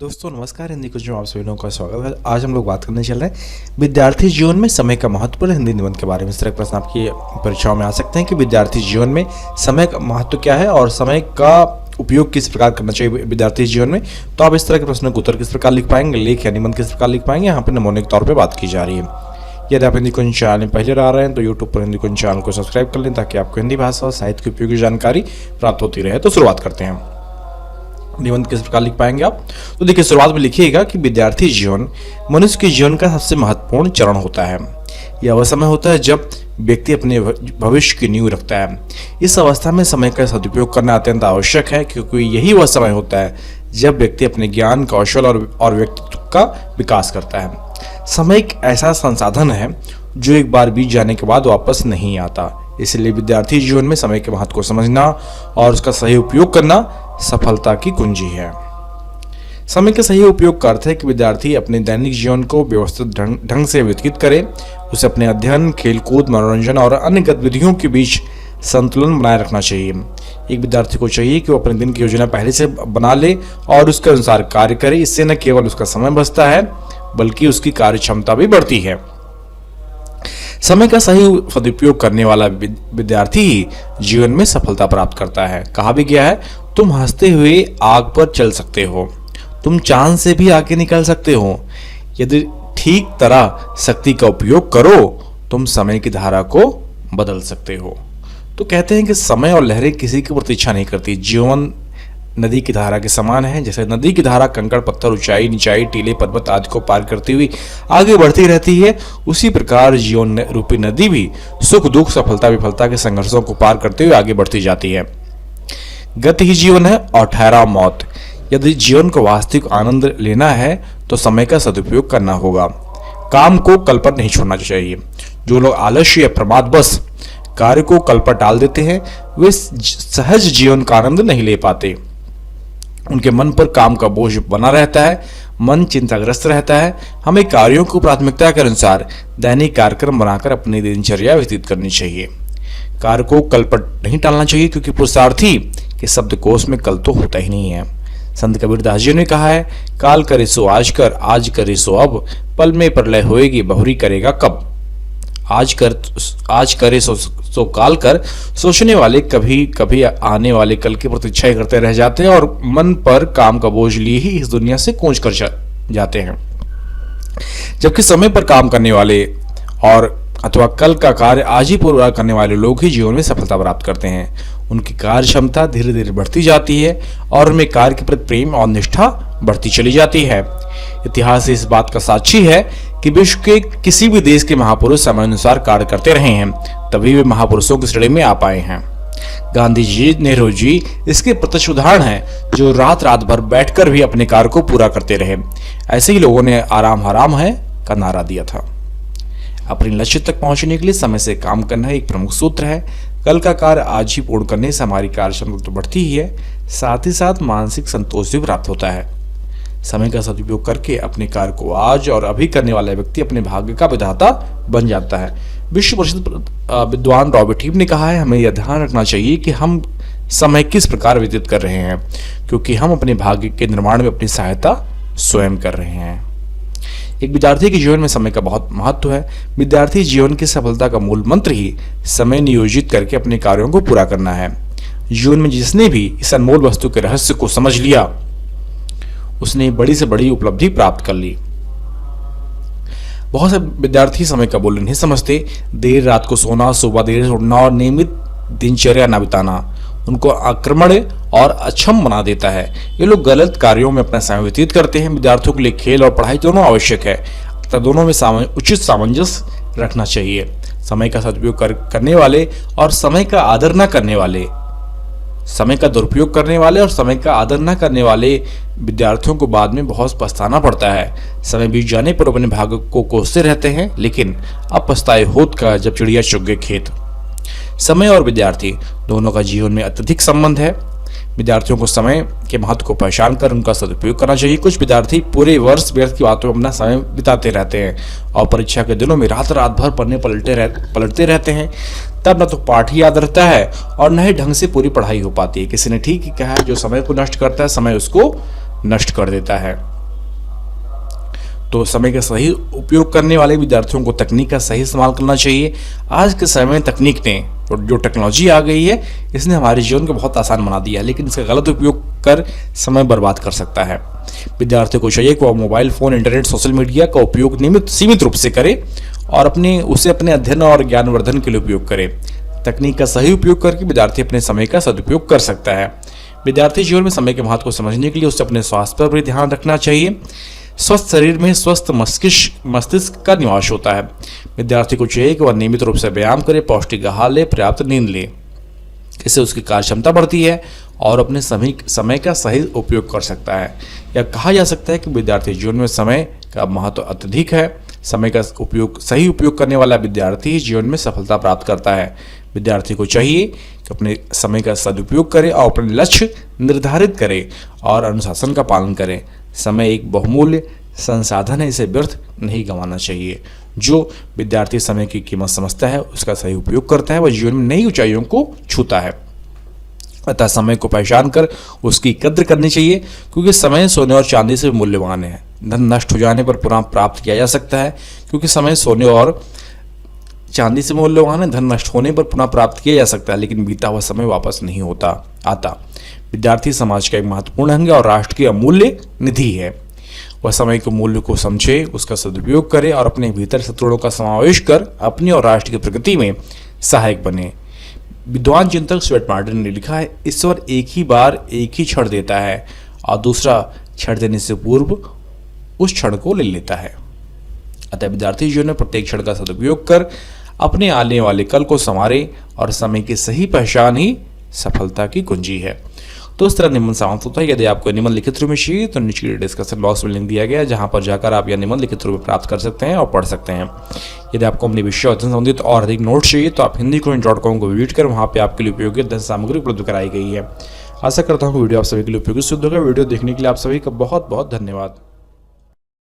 दोस्तों नमस्कार। हिंदी कुछ में आप सभी लोगों का स्वागत है। आज हम लोग बात करने चल रहे हैं विद्यार्थी जीवन में समय का महत्वपूर्ण हिंदी निबंध के बारे में। इस तरह के प्रश्न आपकी परीक्षाओं में आ सकते हैं कि विद्यार्थी जीवन में समय का महत्व क्या है और समय का उपयोग किस प्रकार करना चाहिए विद्यार्थी जीवन में। तो आप इस तरह के प्रश्नों के उत्तर किस प्रकार लिख पाएंगे, लेख या निबंध किस प्रकार लिख पाएंगे, यहाँ पर नमूने के तौर पर बात की जा रही है। यदि आप हिंदी कुंज चैनल में पहले आ रहे हैं तो यूट्यूब पर हिंदी कुंज चैनल को सब्सक्राइब कर लें ताकि आपको हिंदी भाषा और साहित्य की उपयोगी जानकारी प्राप्त होती रहे। तो शुरुआत करते हैं। निबंध किस प्रकार लिख पाएंगे आप? तो देखिए, शुरुआत में लिखिएगा कि विद्यार्थी जीवन मनुष्य के जीवन का सबसे महत्वपूर्ण चरण होता है। यह वह समय होता है जब व्यक्ति अपने भविष्य की नींव रखता है। इस अवस्था में समय का सदुपयोग करना अत्यंत आवश्यक है, क्योंकि यही वह समय होता है जब व्यक्ति अपने ज्ञान, कौशल और व्यक्तित्व का विकास करता है। समय एक ऐसा संसाधन है जो एक बार बीत जाने के बाद वापस नहीं आता। इसलिए विद्यार्थी जीवन में समय के महत्व को समझना और उसका सही उपयोग करना सफलता की कुंजी है। समय के सही उपयोग का अर्थ है कि विद्यार्थी अपने दैनिक जीवन को व्यवस्थित ढंग से व्यतीत करे। उसे अपने अध्ययन, खेलकूद, मनोरंजन और अन्य गतिविधियों के बीच संतुलन बनाए रखना चाहिए। एक विद्यार्थी को चाहिए कि वो अपने दिन की योजना पहले से बना ले और उसके अनुसार कार्य करे। इससे न केवल उसका समय बचता है बल्कि उसकी कार्य क्षमता भी बढ़ती है। समय का सही सदुपयोग करने वाला विद्यार्थी ही जीवन में सफलता प्राप्त करता है। कहा भी गया है, तुम हंसते हुए आग पर चल सकते हो, तुम चांद से भी आगे निकल सकते हो। यदि ठीक तरह शक्ति का उपयोग करो तुम समय की धारा को बदल सकते हो। तो कहते हैं कि समय और लहरें किसी की प्रतीक्षा नहीं करती। जीवन नदी की धारा के समान है। जैसे नदी की धारा कंकड़, पत्थर, ऊंचाई, नीचाई, टीले, पर्वत आदि को पार करती हुई आगे बढ़ती रहती है, उसी प्रकार जीवन रूपी नदी भी सुख दुख, सफलता विफलता के संघर्षों को पार करते हुए आगे बढ़ती जाती है। गति ही जीवन है और ठहराव मौत। यदि जीवन को वास्तविक आनंद लेना है तो समय का सदुपयोग करना होगा। काम को कल पर नहीं छोड़ना चाहिए। जो लोग आलस्य या प्रमादवश कार्य को कल पर टाल देते हैं वे सहज जीवन का आनंद नहीं ले पाते। उनके मन पर काम का बोझ बना रहता है, मन चिंताग्रस्त रहता है। हमें कार्यों को प्राथमिकता के अनुसार दैनिक कार्यक्रम बनाकर अपनी दिनचर्या व्यतीत करनी चाहिए। कार्य को कल पर नहीं टालना चाहिए, क्योंकि पुरुषार्थी के शब्दकोश में कल तो होता ही नहीं है। संत कबीरदास जी ने कहा है, काल करे सो आज कर, आज करे सो अब, पल में प्रलय होएगी बहुरी करेगा कब। आज करे सो काल कर। सोचने वाले कभी कभी आने वाले कल की प्रतीक्षा करते रह जाते हैं और मन पर काम का बोझ लिए ही इस दुनिया से कूच कर जाते हैं। जबकि समय पर काम करने वाले और अथवा कल का कार्य आज ही पूरा करने वाले लोग ही जीवन में सफलता प्राप्त करते हैं। उनकी कार्य क्षमता धीरे धीरे बढ़ती जाती है और उनमें कार्य के प्रति प्रेम और निष्ठा बढ़ती चली जाती है। इतिहास इस बात का साक्षी है कि विश्व के किसी भी देश के महापुरुष समय अनुसार कार्य करते रहे हैं, तभी वे महापुरुषों की श्रेणी में आ पाए हैं। गांधी जी, नेहरू जी इसके प्रत्यक्ष उदाहरण हैं, जो रात रात भर बैठकर भी अपने कार्य को पूरा करते रहे। ऐसे ही लोगों ने आराम हराम है का नारा दिया था। अपने लक्ष्य तक पहुंचने के लिए समय से काम करना एक प्रमुख सूत्र है। कल का कार्य आज ही पूर्ण करने से हमारी कार्य क्षमता तो बढ़ती ही है, साथ ही साथ मानसिक संतोष भी प्राप्त होता है। समय का सदुपयोग करके अपने कार्य को आज और अभी करने वाला व्यक्ति अपने भाग्य का विधाता बन जाता है। विश्व प्रसिद्ध विद्वान रॉबर्ट हीप ने कहा है, हमें यह ध्यान रखना चाहिए कि हम समय किस प्रकार व्यतीत कर रहे हैं, क्योंकि हम अपने भाग्य के निर्माण में अपनी सहायता स्वयं कर रहे हैं। एक विद्यार्थी के जीवन में समय का बहुत महत्व है। विद्यार्थी जीवन की सफलता का मूल मंत्र ही समय नियोजित करके अपने कार्यों को पूरा करना है। जीवन में जिसने भी इस अनमोल वस्तु के रहस्य को समझ लिया उसने बड़ी से बड़ी उपलब्धि प्राप्त कर ली। बहुत से विद्यार्थी समय का मूल्य नहीं समझते। देर रात को सोना, सुबह देर से उठना और नियमित दिनचर्या न बिताना उनको आक्रमण और अक्षम बना देता है। ये लोग गलत कार्यों में अपना समय व्यतीत करते हैं। विद्यार्थियों के लिए खेल और पढ़ाई दोनों आवश्यक है, तथा दोनों में उचित सामंजस्य रखना चाहिए। समय का सदुपयोग करने वाले और समय का आदर न करने वाले, समय का दुरुपयोग करने वाले और समय का आदर न करने वाले विद्यार्थियों को बाद में बहुत पछताना पड़ता है। समय बीत जाने पर अपने भाग्य को कोसते रहते हैं, लेकिन अब पछताए होत का जब चिड़िया चुग गए खेत। समय और विद्यार्थी दोनों का जीवन में अत्यधिक संबंध है। विद्यार्थियों को समय के महत्व को पहचान कर उनका सदुपयोग करना चाहिए। कुछ विद्यार्थी पूरे वर्ष व्यर्थ की बातों में अपना समय बिताते रहते हैं और परीक्षा के दिनों में रात रात भर पढ़ने पलटते रहते हैं। तब न तो पाठ ही याद रहता है और न ही ढंग से पूरी पढ़ाई हो पाती है। किसी ने ठीक ही कहा है, जो समय को नष्ट करता है समय उसको नष्ट कर देता है। तो समय का सही उपयोग करने वाले विद्यार्थियों को तकनीक का सही इस्तेमाल करना चाहिए। आज के समय में तकनीक ने जो टेक्नोलॉजी आ गई है, इसने हमारे जीवन को बहुत आसान बना दिया है, लेकिन इसका गलत उपयोग कर समय बर्बाद कर सकता है। विद्यार्थियों को चाहिए कि वह mobile phone, internet, social media का उपयोग सीमित रूप से करे और उसे अपने अध्ययन और ज्ञानवर्धन के लिए उपयोग करे। तकनीक का सही उपयोग करके विद्यार्थी अपने समय का सदुपयोग कर सकता है। विद्यार्थी जीवन में समय के महत्व को समझने के लिए उसे अपने स्वास्थ्य पर भी ध्यान रखना चाहिए। स्वस्थ शरीर में स्वस्थ मस्तिष्क का निवास होता है। विद्यार्थी को चाहिए कि वह नियमित रूप से व्यायाम करे, पौष्टिक आहार ले, पर्याप्त नींद ले। इससे उसकी कार्य क्षमता बढ़ती है और अपने समय का सही उपयोग कर सकता है। यह कहा जा सकता है कि विद्यार्थी जीवन में समय का महत्व अत्यधिक है। समय का सही उपयोग करने वाला विद्यार्थी जीवन में सफलता प्राप्त करता है। विद्यार्थी को चाहिए कि अपने समय का सदुपयोग करे और अपने लक्ष्य निर्धारित करे और अनुशासन का पालन करे। समय एक बहुमूल्य संसाधन है, इसे व्यर्थ नहीं गंवाना चाहिए। जो विद्यार्थी समय की कीमत समझता है, उसका सही उपयोग करता है, वह जीवन में नई ऊंचाइयों को छूता है। अतः समय को पहचान कर उसकी कद्र करनी चाहिए, क्योंकि समय सोने और चांदी से मूल्यवान है। धन नष्ट हो जाने पर पुनः प्राप्त किया जा सकता है, क्योंकि समय सोने और चांदी से मूल्यवान है। धन नष्ट होने पर पुनः प्राप्त किया जा सकता है, लेकिन बीता हुआ समय वापस नहीं आता। विद्यार्थी समाज का एक महत्वपूर्ण अंग और राष्ट्र की अमूल्य निधि है। वह समय के मूल्य को समझे, उसका सदुपयोग करे और अपने भीतर शत्रुओं का समावेश कर अपनी और राष्ट्र की प्रगति में सहायक बने। विद्वान चिंतक स्टुअर्ट मार्टिन ने लिखा है, ईश्वर एक ही बार एक ही क्षण देता है और दूसरा क्षण देने से पूर्व उस क्षण को ले लेता है। अतः विद्यार्थी जीवन में प्रत्येक क्षण का सदुपयोग कर अपने आने वाले कल को संवारे और समय की सही पहचान ही सफलता की कुंजी है। तो इस तरह निबंध समाप्त होता है। यदि आपको निबंध लिखित रूप में चाहिए तो नीचे डिस्क्रिप्शन बॉक्स में लिंक दिया गया है, जहां पर जाकर आप यह निबंध लिखित रूप में प्राप्त कर सकते हैं और पढ़ सकते हैं। यदि आपको अपने विषय अध्ययन संबंधित और अधिक नोट्स चाहिए तो आप hindicoin.com को विजिट कर वहां पे आपके लिए उपयोगी अध्ययन सामग्री उपलब्ध कराई गई है। आशा करता हूँ वीडियो आप सभी के लिए उपयोगी सिद्ध होगा। वीडियो देखने के लिए आप सभी का बहुत बहुत धन्यवाद।